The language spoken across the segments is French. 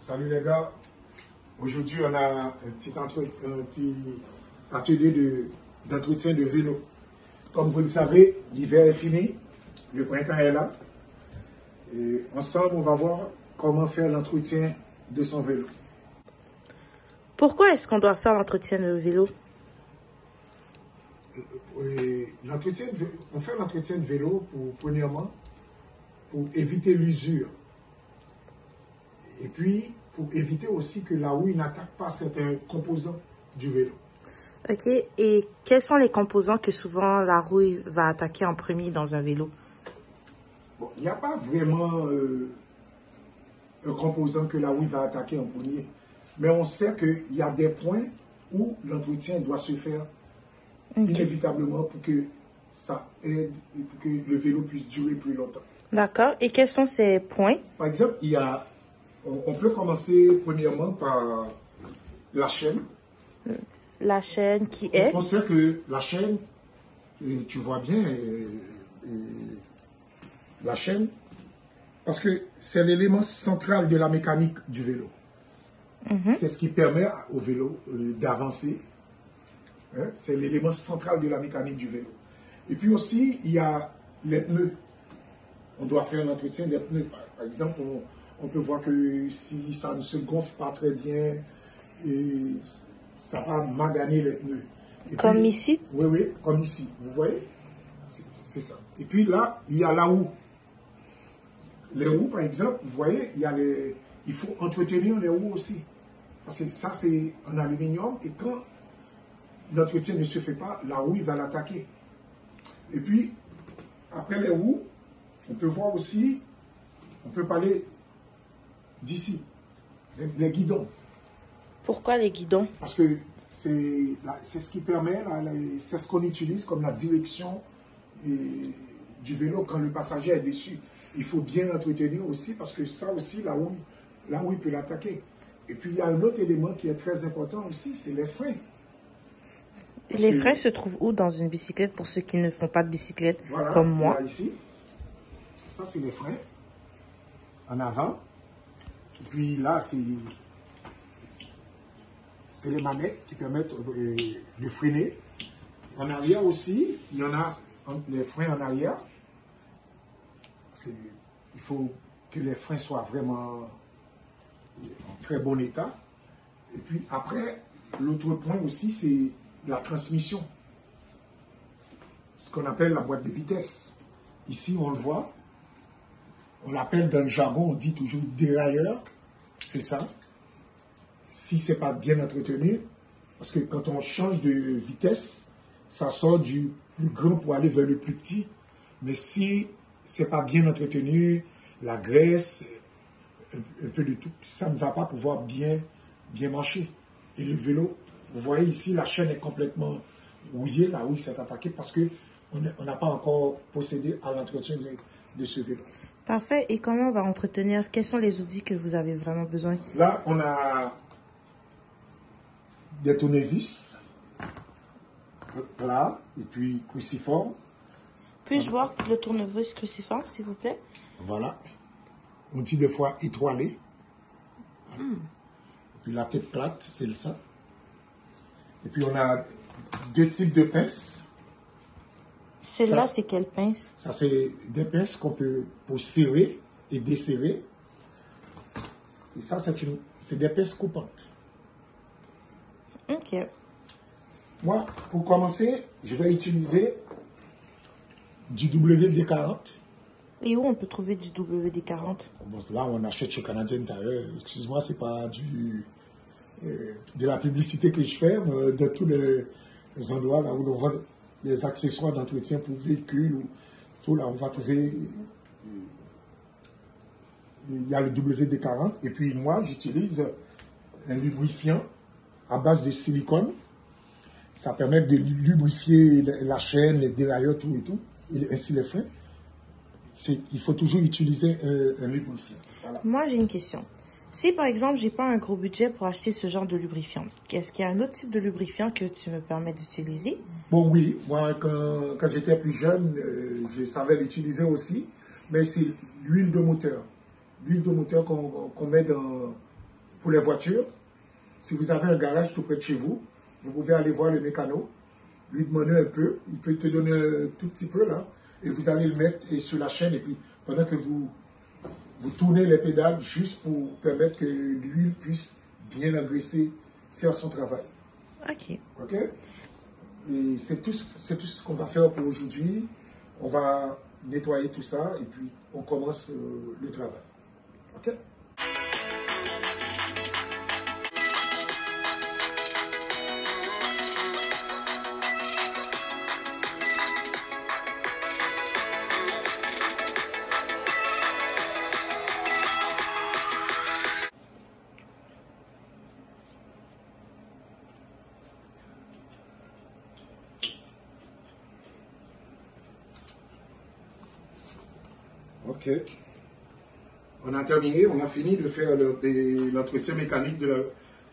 Salut les gars. Aujourd'hui, on a un petit atelier d'entretien de vélo. Comme vous le savez, l'hiver est fini, le printemps est là. Et ensemble, on va voir comment faire l'entretien de son vélo. Pourquoi est-ce qu'on doit faire l'entretien de vélo? On fait l'entretien de vélo premièrement, pour éviter l'usure. Et puis, pour éviter aussi que la houille n'attaque pas certains composants du vélo. Ok, et quels sont les composants que souvent la rouille va attaquer en premier dans un vélo? Bon, il n'y a pas vraiment un composant que la houille va attaquer en premier. Mais on sait qu'il y a des points où l'entretien doit se faire inévitablement pour que ça aide et pour que le vélo puisse durer plus longtemps. D'accord. Et quels sont ces points? Par exemple, on peut commencer premièrement par la chaîne. La chaîne qui est? On sait que la chaîne, tu vois bien, la chaîne, parce que c'est l'élément central de la mécanique du vélo. C'est ce qui permet au vélo d'avancer. Hein? C'est l'élément central de la mécanique du vélo. Et puis aussi, il y a les pneus. On doit faire un entretien des pneus. Par exemple, on peut voir que si ça ne se gonfle pas très bien, ça va maganer les pneus. Comme ici? Oui, comme ici. Vous voyez? C'est ça. Et puis là, il y a la houe. Les roues, par exemple, vous voyez, il faut entretenir les roues aussi. Parce que ça, c'est en aluminium. Et quand l'entretien ne se fait pas, la houille va l'attaquer. Et puis, après les roues, on peut voir aussi, on peut parler d'ici, les guidons. Pourquoi les guidons? Parce que c'est ce qui permet, c'est ce qu'on utilise comme la direction du vélo quand le passager est dessus. Il faut bien l'entretenir aussi parce que ça aussi, la houille peut l'attaquer. Et puis il y a un autre élément qui est très important aussi, c'est les freins. Les freins se trouvent où dans une bicyclette pour ceux qui ne font pas de bicyclette Voilà, comme moi? Ici, ça c'est les freins en avant. Et puis là, c'est les manettes qui permettent de freiner. En arrière aussi, il y en a les freins en arrière. Parce qu'il faut que les freins soient vraiment en très bon état. Et puis après, l'autre point aussi, c'est la transmission. Ce qu'on appelle la boîte de vitesse. Ici, on le voit. On l'appelle dans le jargon, on dit toujours dérailleur. C'est ça. Si ce n'est pas bien entretenu, parce que quand on change de vitesse, ça sort du plus grand pour aller vers le plus petit. Mais si ce n'est pas bien entretenu, la graisse, un peu de tout, ça ne va pas pouvoir bien marcher. Et le vélo, vous voyez ici, la chaîne est complètement rouillée, la houille s'est attaquée parce qu'on n'a pas encore procédé à l'entretien de ce vélo. Parfait. Et comment on va entretenir? Quels sont les outils que vous avez vraiment besoin? Là, on a des tournevis, là, et puis cruciforme. Puis-je voir le tournevis cruciforme, s'il vous plaît? Voilà. On dit des fois étoilé. Et puis la tête plate, c'est ça. Et puis on a deux types de pinces. Celle-là, c'est quelle pince? Ça, c'est des pinces qu'on peut pour serrer et desserrer. Et ça, c'est des pinces coupantes. Ok. Moi, pour commencer, je vais utiliser du WD-40. Et où on peut trouver du WD-40? Bon, là, on achète chez Canadian Tire. Excuse-moi, c'est pas de la publicité que je fais, mais de tous les endroits là où on vend les accessoires d'entretien pour véhicules, tout là, on va trouver. Il y a le WD-40. Et puis moi, j'utilise un lubrifiant à base de silicone. Ça permet de lubrifier la chaîne, les dérailleurs, tout et tout, et ainsi les freins. Il faut toujours utiliser un lubrifiant. Voilà. Moi, j'ai une question. Si, par exemple, j'ai pas un gros budget pour acheter ce genre de lubrifiant, est-ce qu'il y a un autre type de lubrifiant que tu me permets d'utiliser? Bon, oui. Moi, quand j'étais plus jeune, je savais l'utiliser aussi. Mais c'est l'huile de moteur. L'huile de moteur qu'on met pour les voitures. Si vous avez un garage tout près de chez vous, vous pouvez aller voir le mécano, lui demander un peu, il peut te donner un tout petit peu là, et vous allez le mettre sur la chaîne, et puis pendant que vous tournez les pédales, juste pour permettre que l'huile puisse bien engraisser, faire son travail. Ok. Ok? Et c'est tout ce qu'on va faire pour aujourd'hui. On va nettoyer tout ça, et puis on commence le travail. Ok? Ok. On a terminé, on a fini de faire l'entretien mécanique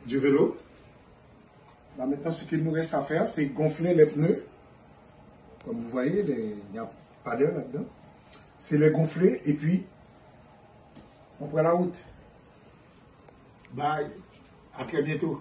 du vélo. Là maintenant, ce qu'il nous reste à faire, c'est gonfler les pneus. Comme vous voyez, il n'y a pas d'air là-dedans. C'est les gonfler et puis on prend la route. Bye. À très bientôt.